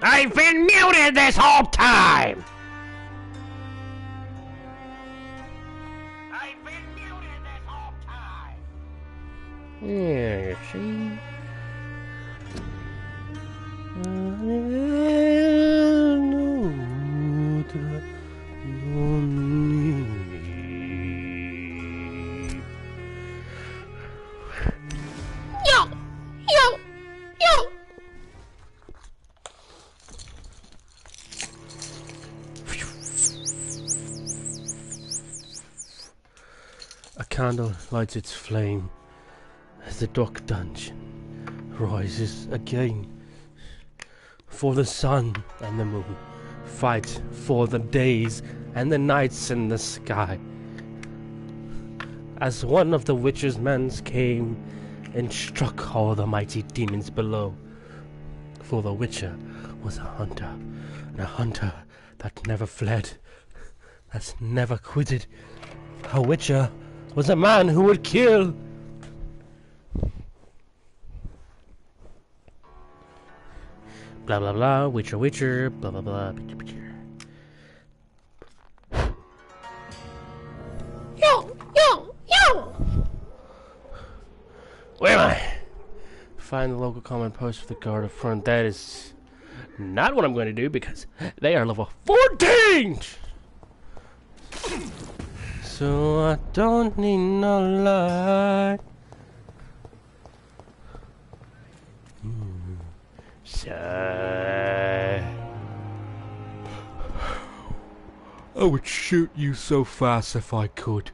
I've been muted this whole time! I've been muted this whole time! Yeah, see? A candle lights its flame as the dark dungeon rises again. For the sun and the moon fight for the days and the nights in the sky. As one of the witch's men came and struck all the mighty demons below. For the witcher was a hunter, and a hunter that never fled, that never quitted. A witcher was a man who would kill. Blah blah blah, witcher witcher, blah blah blah, picture picture. Yo! Where am I? Find the local common post for the guard up front. That is not what I'm going to do because they are level 14! So I don't need no light. So I would shoot you so fast if I could.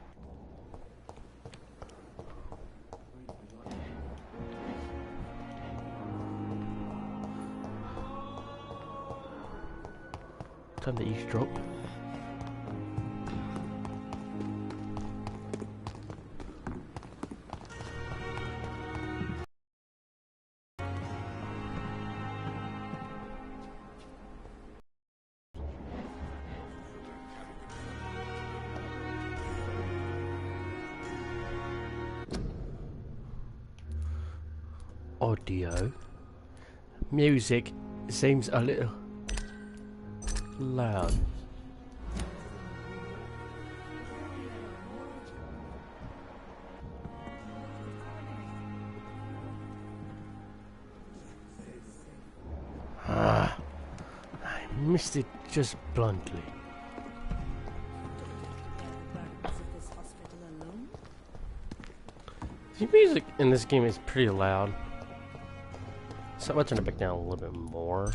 Time to eavesdrop. Audio. Music seems a little loud. I missed it just bluntly. The music in this game is pretty loud. So I'm gonna turn it back down a little bit more.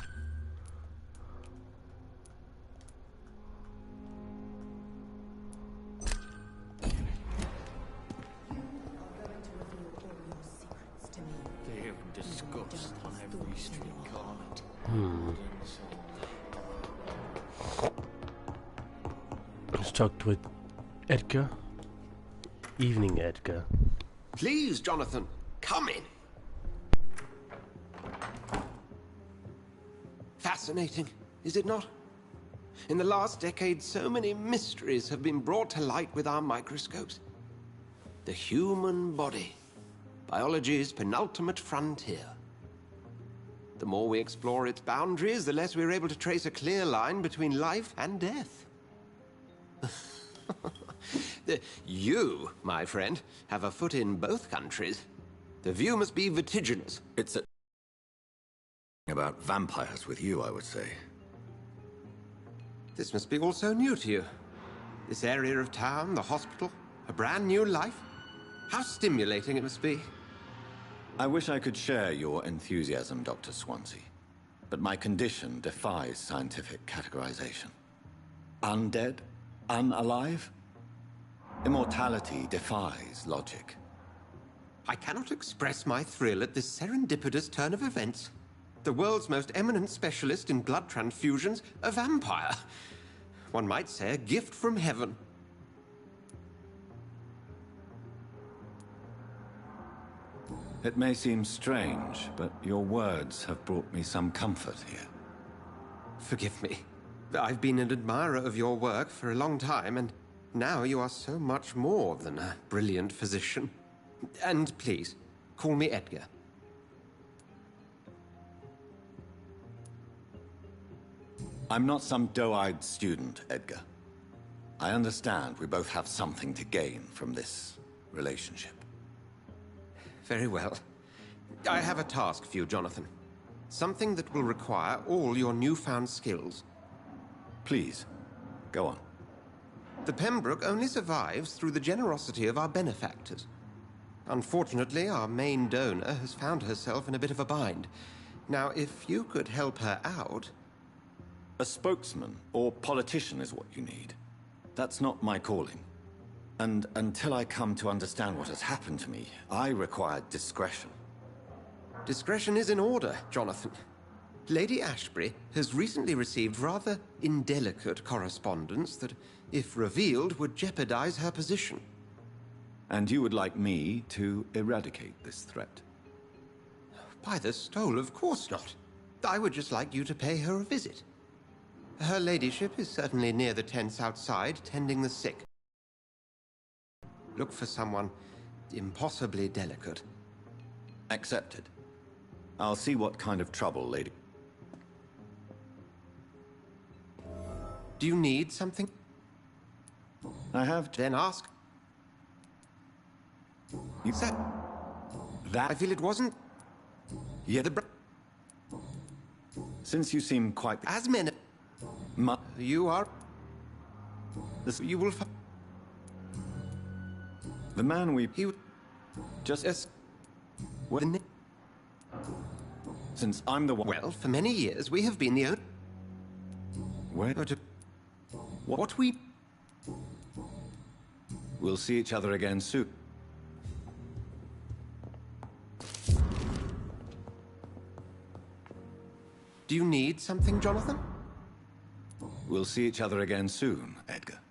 Let's talk with Edgar. Evening, Edgar. Please, Jonathan, come in. Fascinating, is it not? In the last decade, so many mysteries have been brought to light with our microscopes. The human body, biology's penultimate frontier. The more we explore its boundaries, the less we're able to trace a clear line between life and death. You, my friend, have a foot in both countries. The view must be vertiginous. It's about vampires with you, I would say. This must be all so new to you. This area of town, the hospital, a brand new life. How stimulating it must be. I wish I could share your enthusiasm, Dr. Swansea. But my condition defies scientific categorization. Undead? Unalive? Immortality defies logic. I cannot express my thrill at this serendipitous turn of events. The world's most eminent specialist in blood transfusions, a vampire. One might say a gift from heaven. It may seem strange, but your words have brought me some comfort here. Forgive me. I've been an admirer of your work for a long time, and now you are so much more than a brilliant physician. And please, call me Edgar. I'm not some doe-eyed student, Edgar. I understand we both have something to gain from this relationship. Very well. I have a task for you, Jonathan. Something that will require all your newfound skills. Please, go on. The Pembroke only survives through the generosity of our benefactors. Unfortunately, our main donor has found herself in a bit of a bind. Now, if you could help her out... A spokesman or politician is what you need. That's not my calling. And until I come to understand what has happened to me, I require discretion. Discretion is in order, Jonathan. Lady Ashbury has recently received rather indelicate correspondence that, if revealed, would jeopardize her position. And you would like me to eradicate this threat? By the stole, of course not. I would just like you to pay her a visit. Her ladyship is certainly near the tents outside, tending the sick. Look for someone impossibly delicate. Accepted. I'll see what kind of trouble, lady. Do you need something? I have Then ask. You said that. I feel it wasn't... Yeah, since you seem quite... As men... You are... You will... The man we... He... Just... Yes. When... Since I'm the one... Well, for many years, we have been the only... Where... What we... We'll see each other again soon. Do you need something, Jonathan? We'll see each other again soon, Edgar.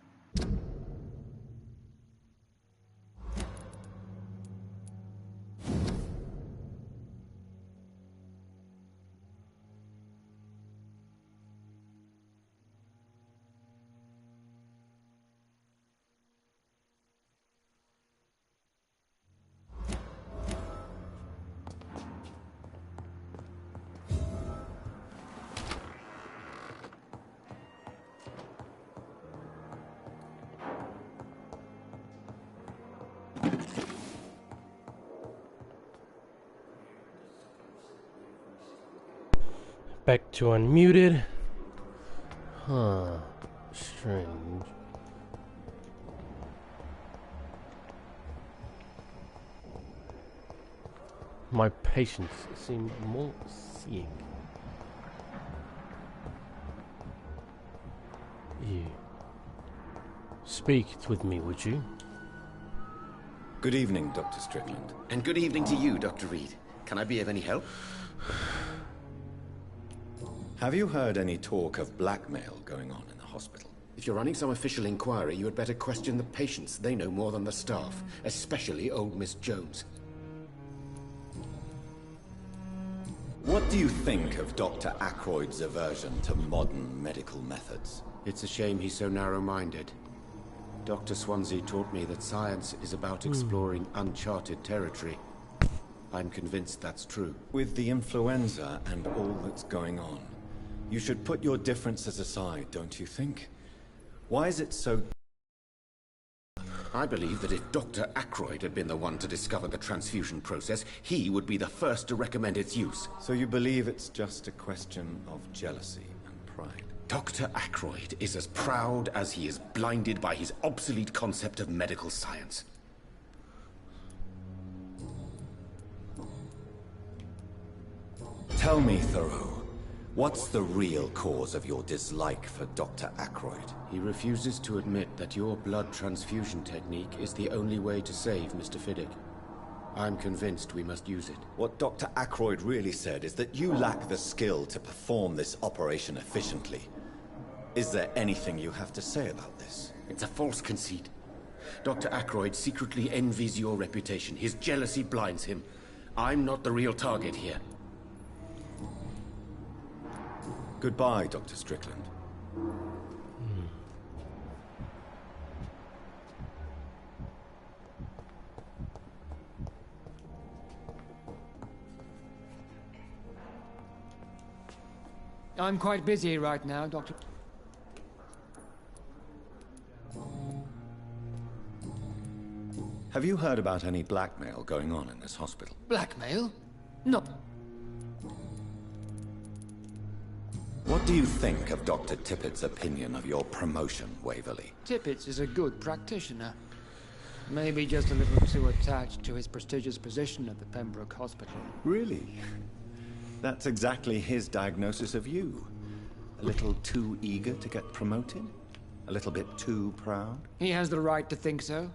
Back to unmuted. Huh. Strange. My patients seem more seeing. You. Speak with me, would you? Good evening, Dr. Strickland. And good evening to you, Dr. Reed. Can I be of any help? Have you heard any talk of blackmail going on in the hospital? If you're running some official inquiry, you had better question the patients. They know more than the staff, especially old Miss Jones. What do you think of Dr. Ackroyd's aversion to modern medical methods? It's a shame he's so narrow-minded. Dr. Swansea taught me that science is about exploring uncharted territory. I'm convinced that's true. With the influenza and all that's going on, you should put your differences aside, don't you think? Why is it so... I believe that if Dr. Ackroyd had been the one to discover the transfusion process, he would be the first to recommend its use. So you believe it's just a question of jealousy and pride? Dr. Ackroyd is as proud as he is blinded by his obsolete concept of medical science. Tell me, Thoreau, what's the real cause of your dislike for Dr. Ackroyd? He refuses to admit that your blood transfusion technique is the only way to save Mr. Fiddick. I'm convinced we must use it. What Dr. Ackroyd really said is that you lack the skill to perform this operation efficiently. Is there anything you have to say about this? It's a false conceit. Dr. Ackroyd secretly envies your reputation. His jealousy blinds him. I'm not the real target here. Goodbye, Dr. Strickland. I'm quite busy right now, Doctor. Have you heard about any blackmail going on in this hospital? Blackmail? No. What do you think of Dr. Tippett's opinion of your promotion, Waverley? Tippett is a good practitioner. Maybe just a little too attached to his prestigious position at the Pembroke Hospital. Really? That's exactly his diagnosis of you. A little too eager to get promoted? A little bit too proud? He has the right to think so.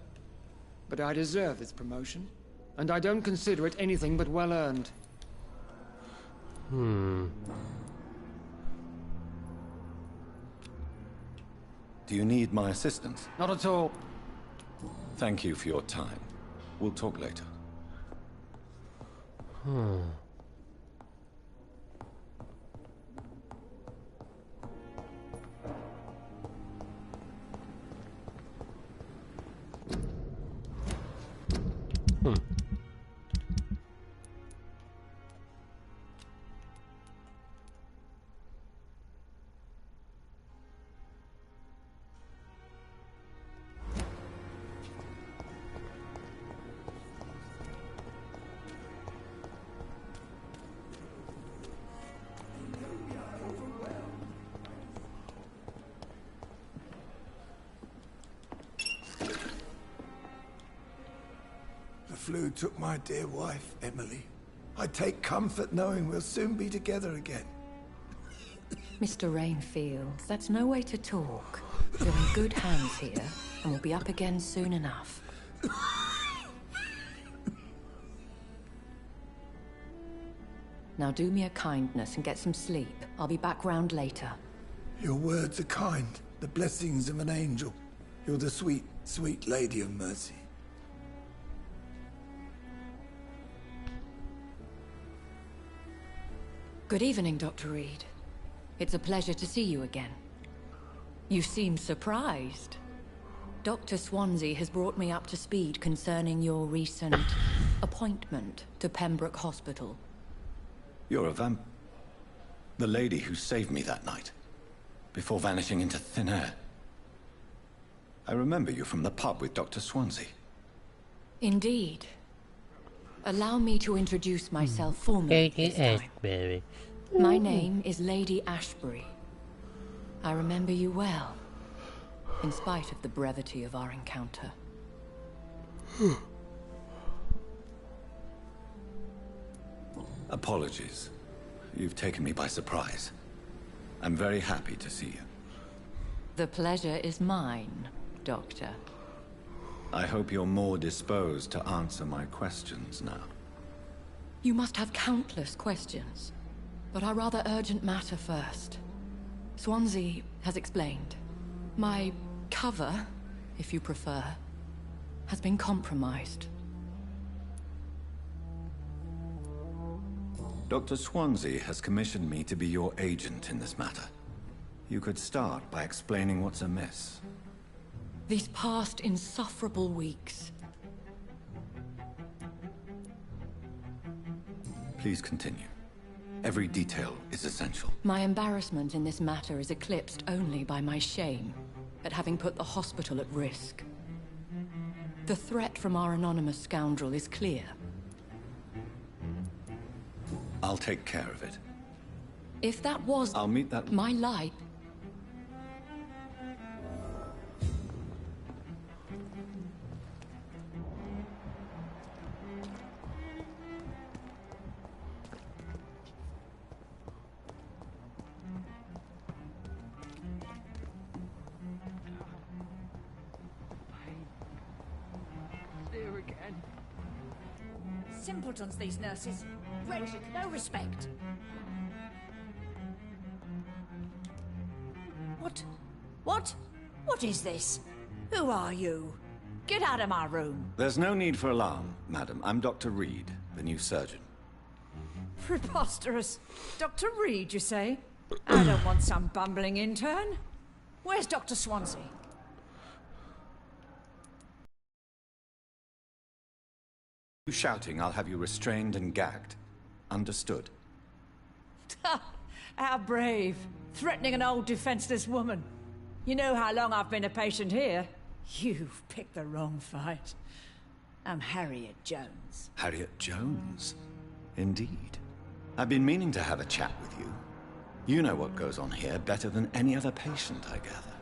But I deserve this promotion. And I don't consider it anything but well earned. Do you need my assistance? Not at all. Thank you for your time. We'll talk later. The flu took my dear wife, Emily. I take comfort knowing we'll soon be together again. Mr. Rainfield, that's no way to talk. You're in good hands here, and we'll be up again soon enough. Now do me a kindness and get some sleep. I'll be back round later. Your words are kind, the blessings of an angel. You're the sweet, sweet Lady of Mercy. Good evening, Dr. Reed. It's a pleasure to see you again. You seem surprised. Dr. Swansea has brought me up to speed concerning your recent appointment to Pembroke Hospital. You're a the lady who saved me that night, before vanishing into thin air. I remember you from the pub with Dr. Swansea. Indeed. Allow me to introduce myself formally this time. My name is Lady Ashbury. I remember you well, in spite of the brevity of our encounter. Apologies. You've taken me by surprise. I'm very happy to see you. The pleasure is mine, Doctor. I hope you're more disposed to answer my questions now. You must have countless questions, but our rather urgent matter first. Swansea has explained. My cover, if you prefer, has been compromised. Dr. Swansea has commissioned me to be your agent in this matter. You could start by explaining what's amiss. These past insufferable weeks. Please continue. Every detail is essential. My embarrassment in this matter is eclipsed only by my shame at having put the hospital at risk. The threat from our anonymous scoundrel is clear. I'll take care of it. If that was I'll meet that... my life... Simpletons, these nurses. Wretched, no respect. What is this? Who are you? Get out of my room. There's no need for alarm, madam. I'm Dr. Reed, the new surgeon. Preposterous. Dr. Reed, you say? I don't want some bumbling intern. Where's Dr. Swansea? You shouting, I'll have you restrained and gagged. Understood? How brave. Threatening an old defenseless woman. You know how long I've been a patient here? You've picked the wrong fight. I'm Harriet Jones. Harriet Jones? Indeed. I've been meaning to have a chat with you. You know what goes on here better than any other patient, I gather.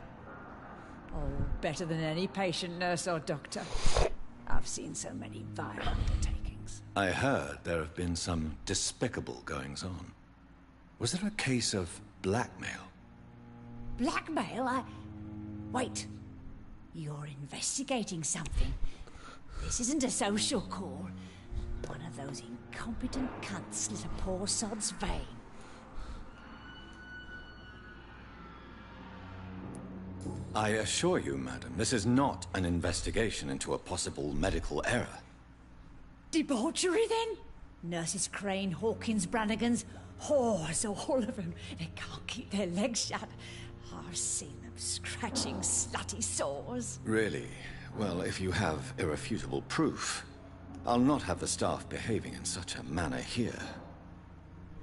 Oh, better than any patient, nurse or doctor. I've seen so many vile undertakings. I heard there have been some despicable goings-on. Was there a case of blackmail? Blackmail? Wait. You're investigating something. This isn't a social call. One of those incompetent cunts slit a poor sod's vein. I assure you, madam, this is not an investigation into a possible medical error. Debauchery, then? Nurses Crane, Hawkins, Brannigans, whores, all of them. They can't keep their legs shut. I've seen them scratching slutty sores. Really? Well, if you have irrefutable proof, I'll not have the staff behaving in such a manner here.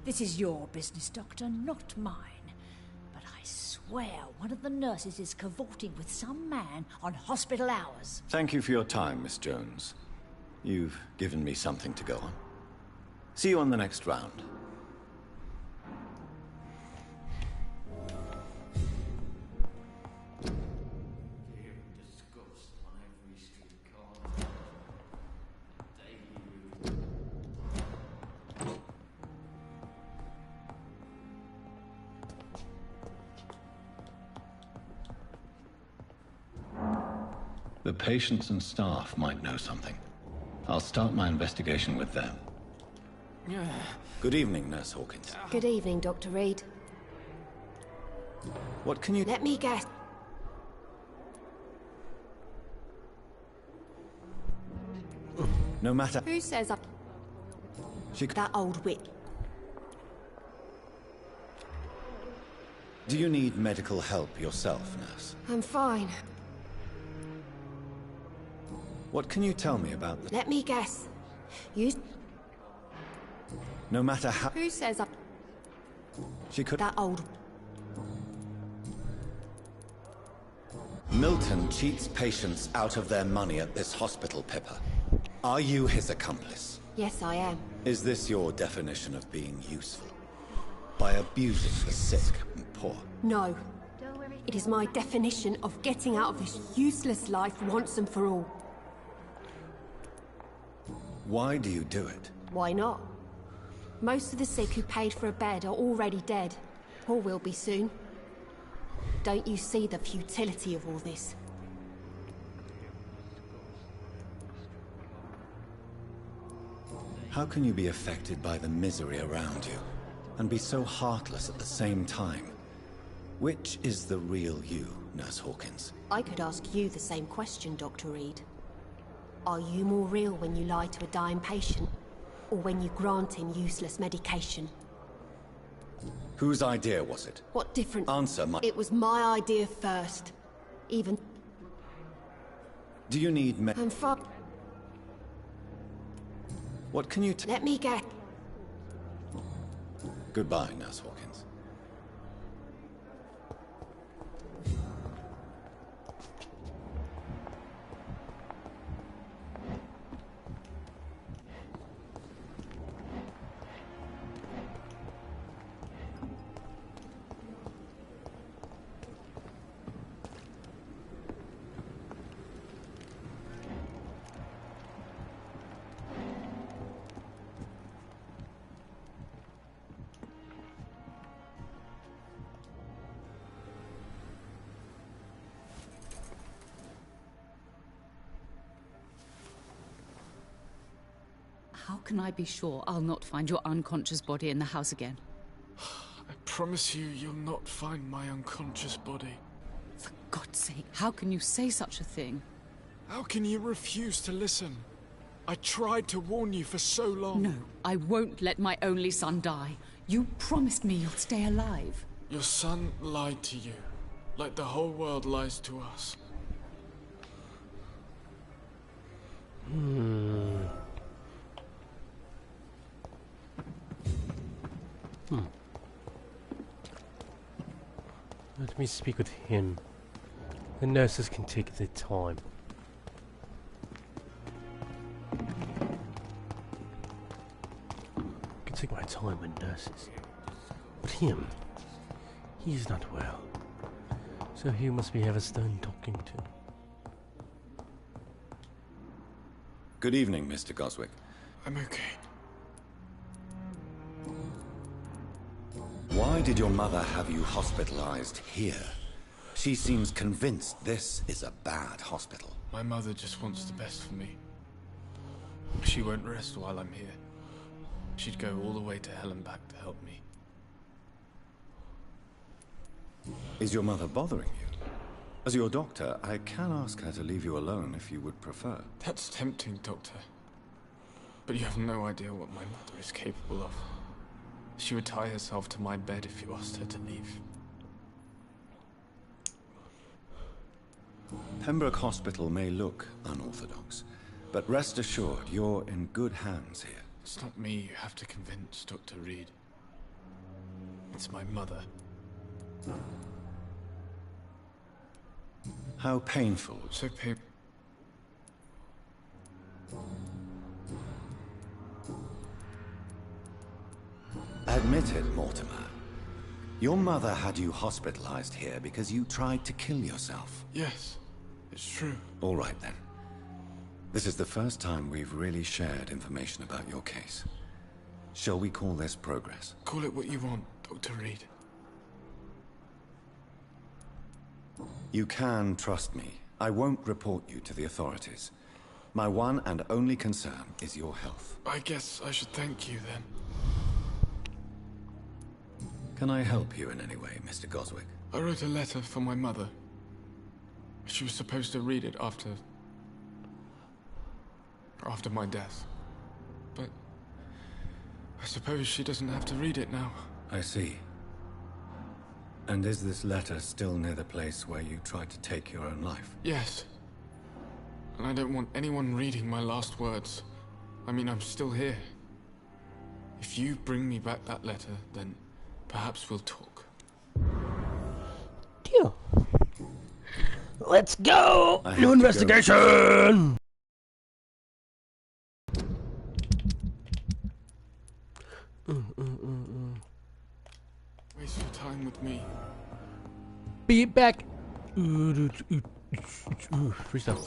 This is your business, Doctor, not mine. But I swear one of the nurses is cavorting with some man on hospital hours. Thank you for your time, Miss Jones. You've given me something to go on. See you on the next round. The patients and staff might know something. I'll start my investigation with them. Good evening, Nurse Hawkins. Good evening, Dr. Reed. What can you... Let me guess. No matter... Who says I... She... That old witch. Do you need medical help yourself, nurse? I'm fine. What can you tell me about the... Let me guess. You... No matter how... Who says I... She could... That old... Milton cheats patients out of their money at this hospital, Pippa. Are you his accomplice? Yes, I am. Is this your definition of being useful? By abusing the sick and poor? No. It is my definition of getting out of this useless life once and for all. Why do you do it? Why not? Most of the sick who paid for a bed are already dead, or will be soon. Don't you see the futility of all this? How can you be affected by the misery around you, and be so heartless at the same time? Which is the real you, Nurse Hawkins? I could ask you the same question, Dr. Reed. Are you more real when you lie to a dying patient, or when you grant him useless medication? Whose idea was it? What difference? Answer my... It was my idea first. Even... Do you need I'm far... What can you Let me get... Goodbye, Nurse Hawkins. How can I be sure I'll not find your unconscious body in the house again? I promise you, you'll not find my unconscious body. For God's sake, how can you say such a thing? How can you refuse to listen? I tried to warn you for so long. No, I won't let my only son die. You promised me you'll stay alive. Your son lied to you, like the whole world lies to us. Let me speak with him. The nurses can take their time. I can take my time with nurses. But him, he's not well. So he must be Everstone talking to. Good evening, Mr. Goswick. I'm okay. Why did your mother have you hospitalized here? She seems convinced this is a bad hospital. My mother just wants the best for me. She won't rest while I'm here. She'd go all the way to hell and back to help me. Is your mother bothering you? As your doctor, I can ask her to leave you alone if you would prefer. That's tempting, Doctor. But you have no idea what my mother is capable of. She would tie herself to my bed if you asked her to leave. Pembroke Hospital may look unorthodox, but rest assured you're in good hands here. It's not me you have to convince, Dr. Reed. It's my mother. How painful. So painful. Admit it, Mortimer. Your mother had you hospitalized here because you tried to kill yourself. Yes, it's true. All right, then. This is the first time we've really shared information about your case. Shall we call this progress? Call it what you want, Dr. Reed. You can trust me. I won't report you to the authorities. My one and only concern is your health. I guess I should thank you, then. Can I help you in any way, Mr. Goswick? I wrote a letter for my mother. She was supposed to read it after my death. But I suppose she doesn't have to read it now. I see. And is this letter still near the place where you tried to take your own life? Yes. And I don't want anyone reading my last words. I mean, I'm still here. If you bring me back that letter, then perhaps we'll talk. Deal. Let's go! New investigation! Waste your time with me. Be back! Freestyle.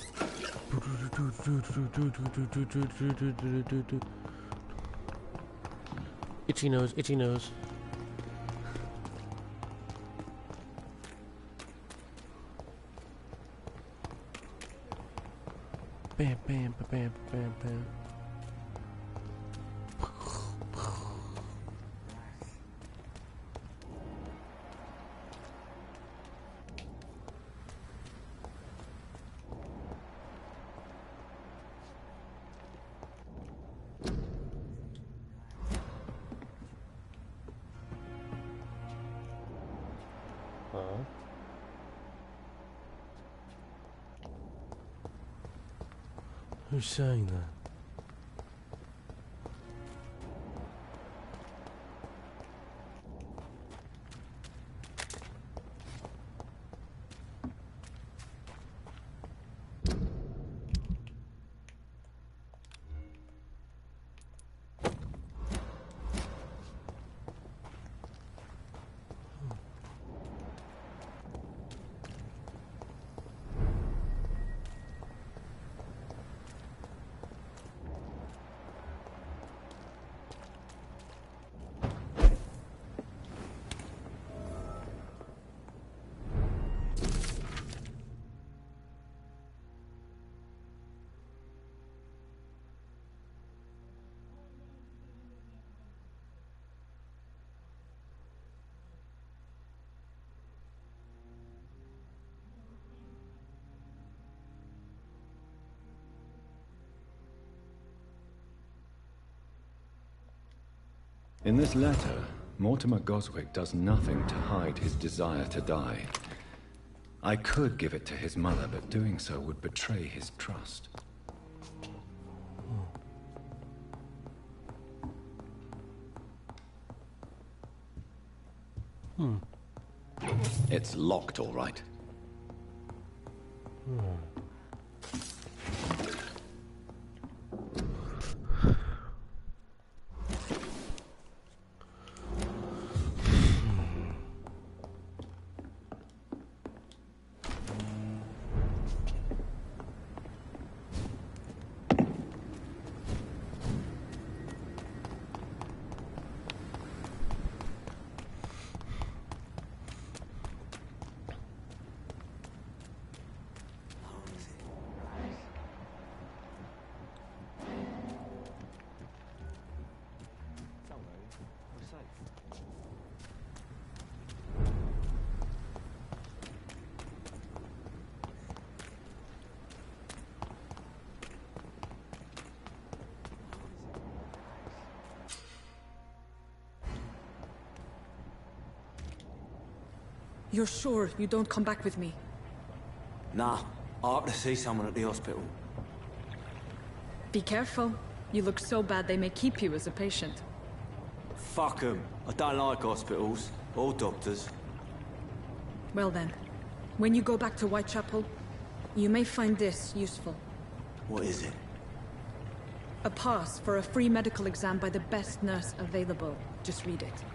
Itchy nose, itchy nose. Bam, bam, ba, bam, bam, bam. Who's saying that? In this letter, Mortimer Goswick does nothing to hide his desire to die. I could give it to his mother, but doing so would betray his trust. It's locked, all right. You're sure you don't come back with me? Nah, I have to see someone at the hospital. Be careful. You look so bad they may keep you as a patient. Fuck 'em. I don't like hospitals, or doctors. Well then, when you go back to Whitechapel, you may find this useful. What is it? A pass for a free medical exam by the best nurse available. Just read it.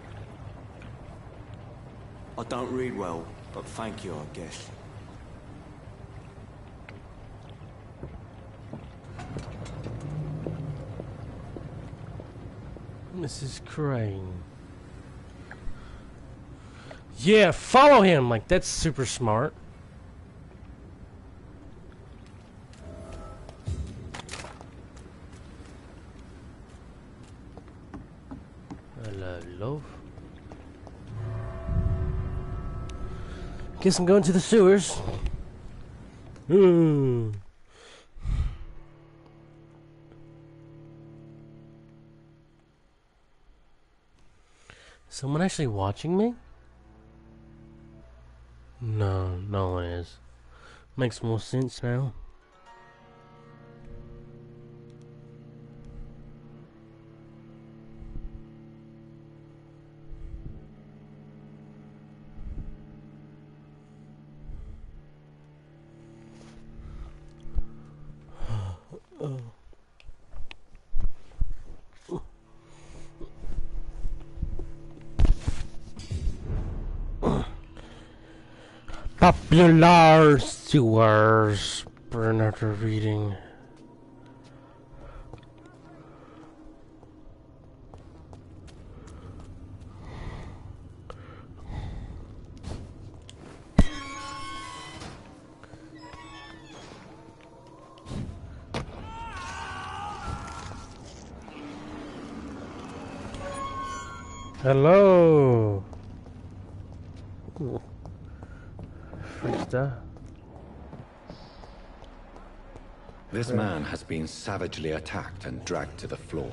I don't read well, but thank you, I guess. Mrs. Crane. Yeah, follow him! Like, that's super smart. Hello. Guess I'm going to the sewers. Someone actually watching me? No, no one is. Makes more sense now. Popular sewers. Burn after reading. Hello. This man has been savagely attacked and dragged to the floor.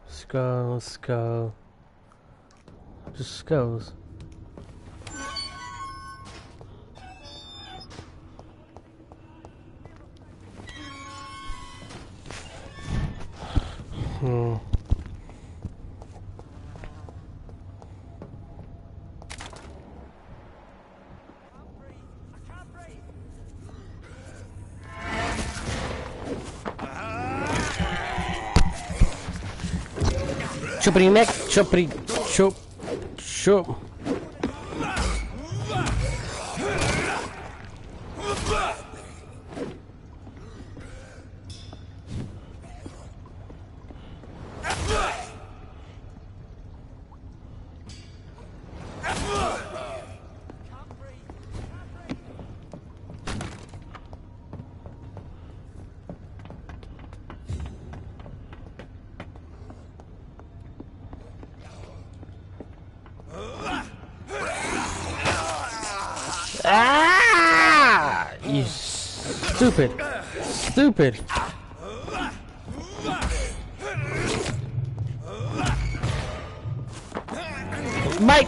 Skull. Just skulls. Choppity neck, choppity chop, chop. Ah! You stupid. Mike!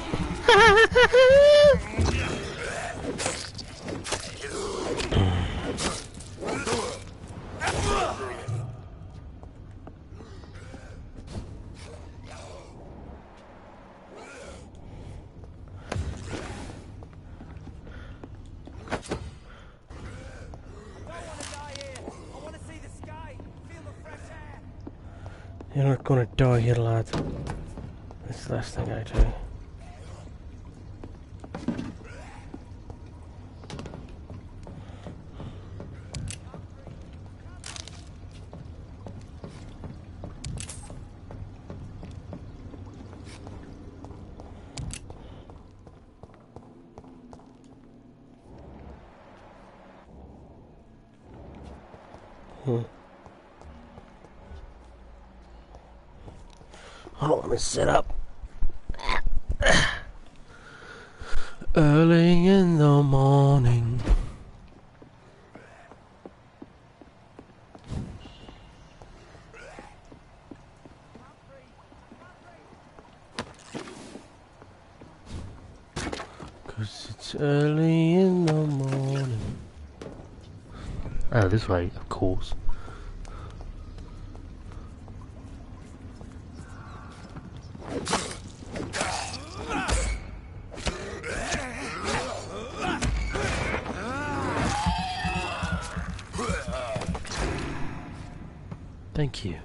You're not gonna die here, lad. That's the last thing I do. Hold on, let me sit up. Early in the morning. Cause it's early in the morning. Oh, this way, of course. Thank you.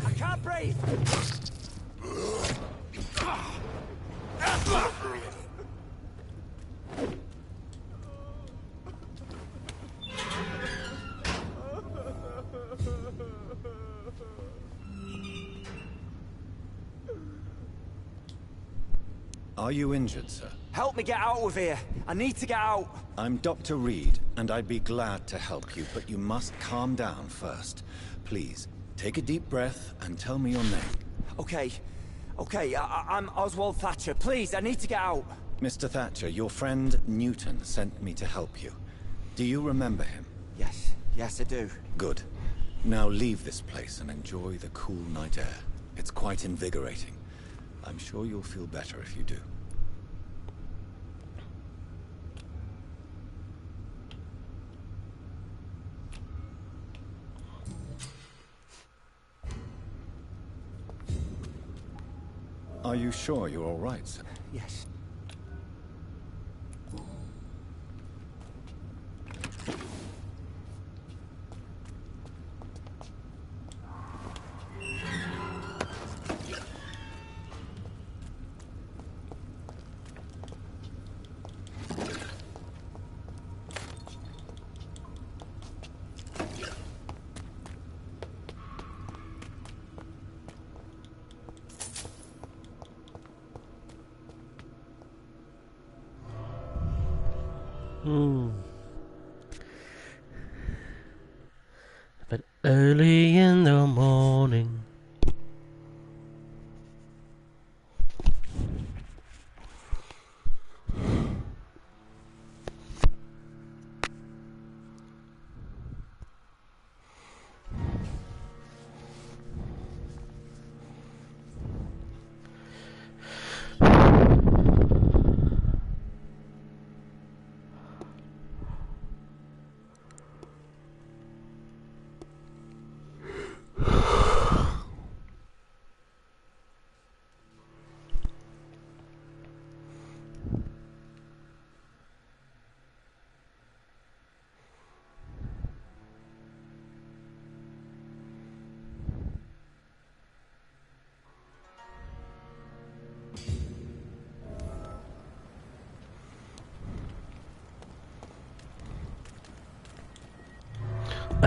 I can't breathe! Are you injured, sir? Help me get out of here! I need to get out! I'm Dr. Reed, and I'd be glad to help you, but you must calm down first. Please, take a deep breath and tell me your name. Okay. I'm Oswald Thatcher. Please, I need to get out. Mr. Thatcher, your friend Newton sent me to help you. Do you remember him? Yes, I do. Good. Now leave this place and enjoy the cool night air. It's quite invigorating. I'm sure you'll feel better if you do. Are you sure you're all right, sir? Yes. But early in the morning.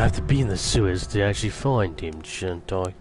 I have to be in the sewers to actually find him, shouldn't I?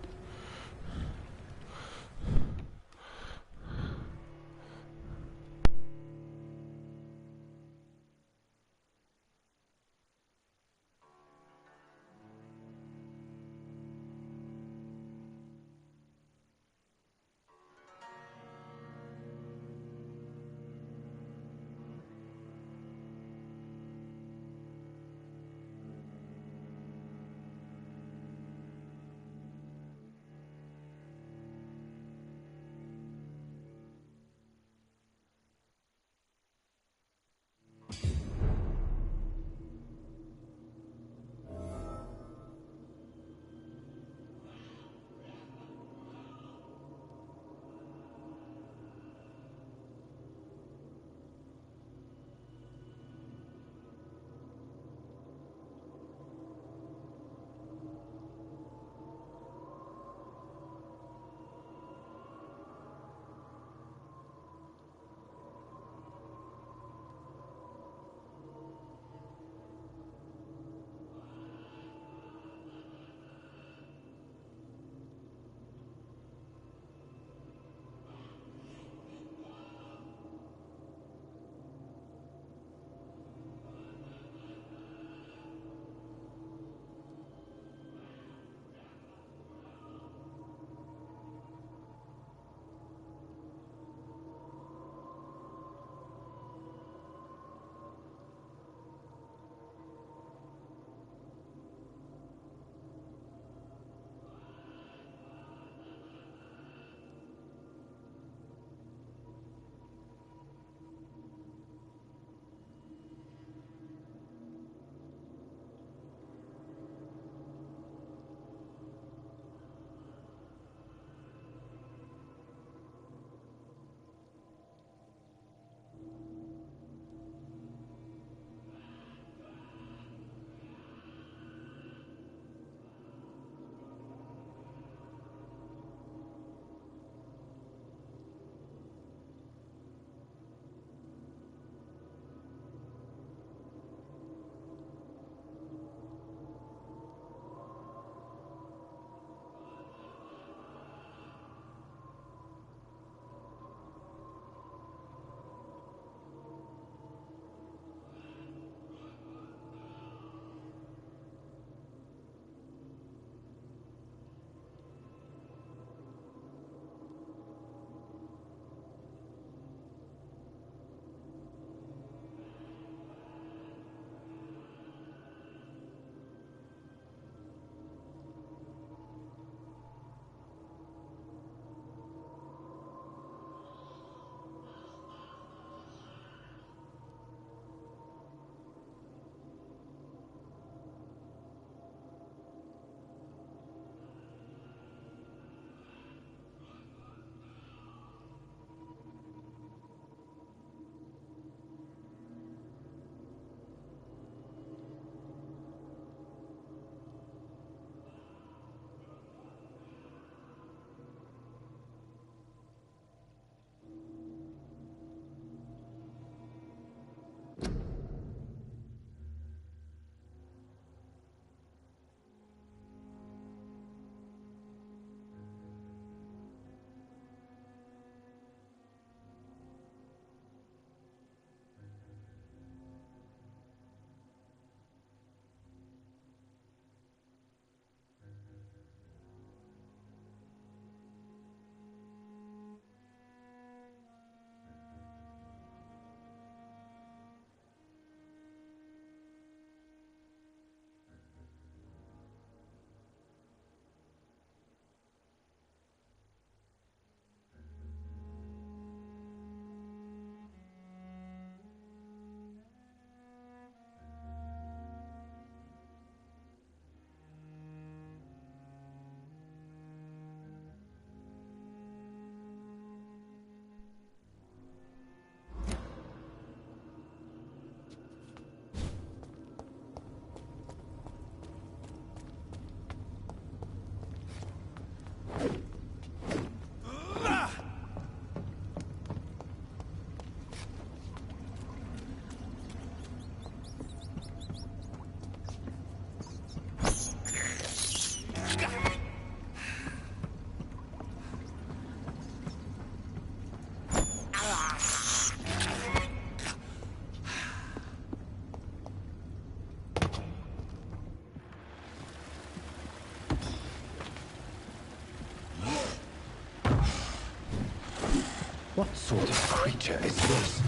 sort of creature is this?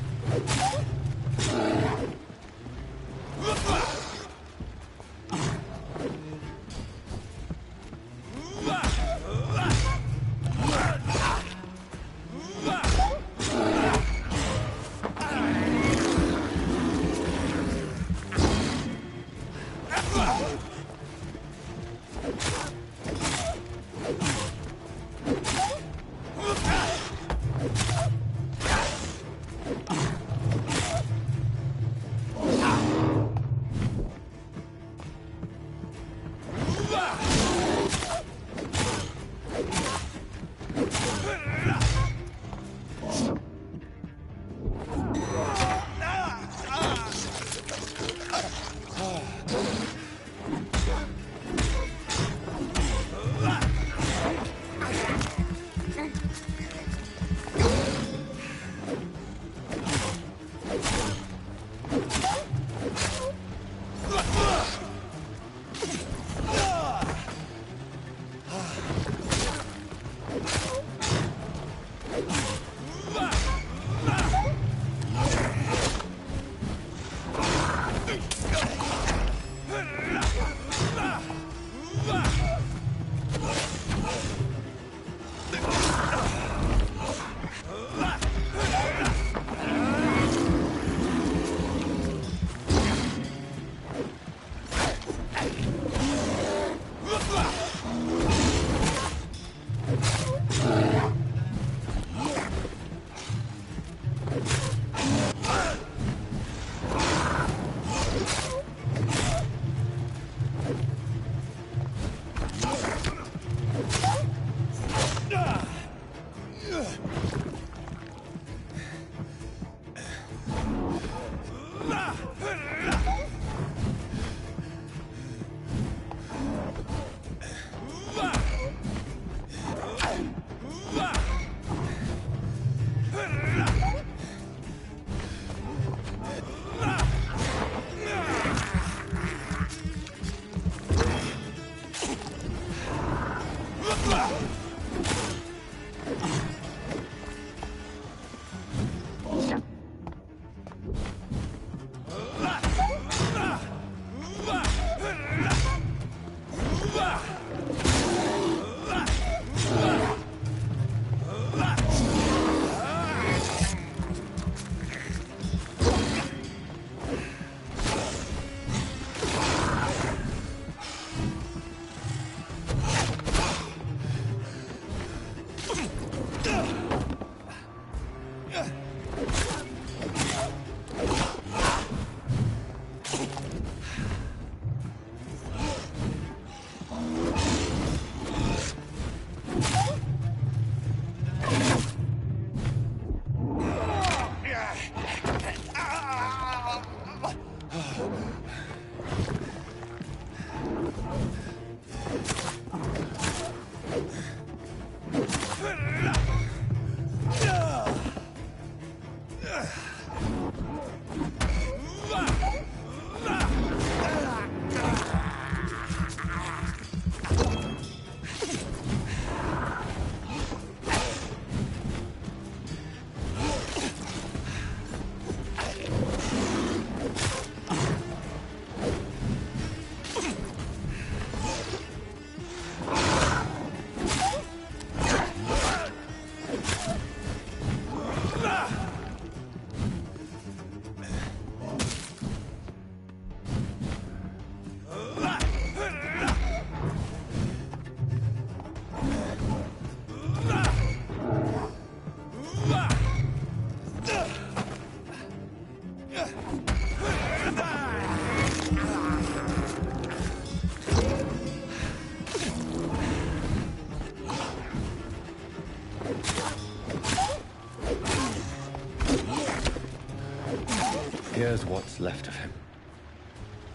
Here's what's left of him.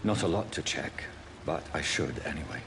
Not a lot to check, but I should anyway.